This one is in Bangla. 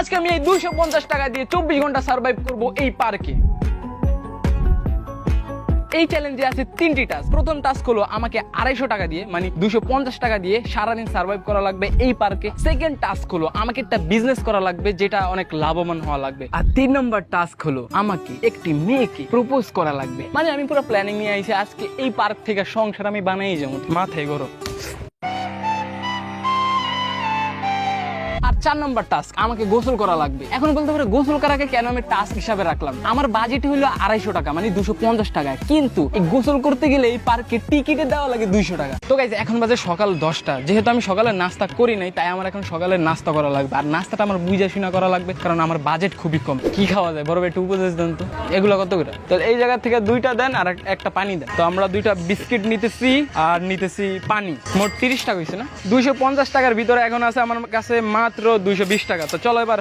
আজকে আমি এই 250 টাকা দিয়ে 24 ঘন্টা সার্ভাইভ করবো এই পার্কে। এই চ্যালেঞ্জে আছে 3টি টাস্ক। প্রথম টাস্ক হলো আমাকে 250 টাকা দিয়ে মানে 250 টাকা দিয়ে সারাদিন সার্ভাইভ করা লাগবে এই পার্কে। সেকেন্ড টাস্ক হলো আমাকে একটা বিজনেস করা লাগবে যেটা অনেক লাভবান হওয়া লাগবে। আর 3 নম্বর টাস্ক হলো আমাকে একটি মেয়েকে প্রপোজ করা লাগবে। মানে আমি পুরো প্ল্যানিং নিয়ে আইছি আজকে এই পার্ক থেকে সংসার আমি বানাই যাবো, মাথায় গরম। আর 4 নম্বর টাস্ক আমাকে গোসল করা লাগবে। এখন বলতে পারে গোসল করাকে কেন আমি টাস্ক হিসাবে রাখলাম? আমার বাজেট হলো 250 টাকা মানে 250 টাকা, কিন্তু এই গোসল করতে গেলে এই পার্কে টিকিটে দেওয়া লাগে 200 টাকা। তো গাইস এখন বাজে সকাল 10টা, যেহেতু আমি সকালে নাস্তা করি নাই তাই আমার এখন সকালে নাস্তা করা লাগবে। আর নাস্তাটা আমার বুঝা শুনা করা লাগবে কারণ আমার বাজেট খুবই কম। কি খাওয়া যায় বড় ভাই একটু উপদেশ দেন তো, এগুলো কত করে? তো এই জায়গা থেকে 2টা দেন আর একটা পানি দেন। তো আমরা 2টা বিস্কিট নিতেছি আর নিতেছি পানি। মোট 30 টাকা হয়েছে না? 250 টাকার ভিতরে এখন আছে আমার কাছে মাত্র 220 টাকা। তো চলো এবার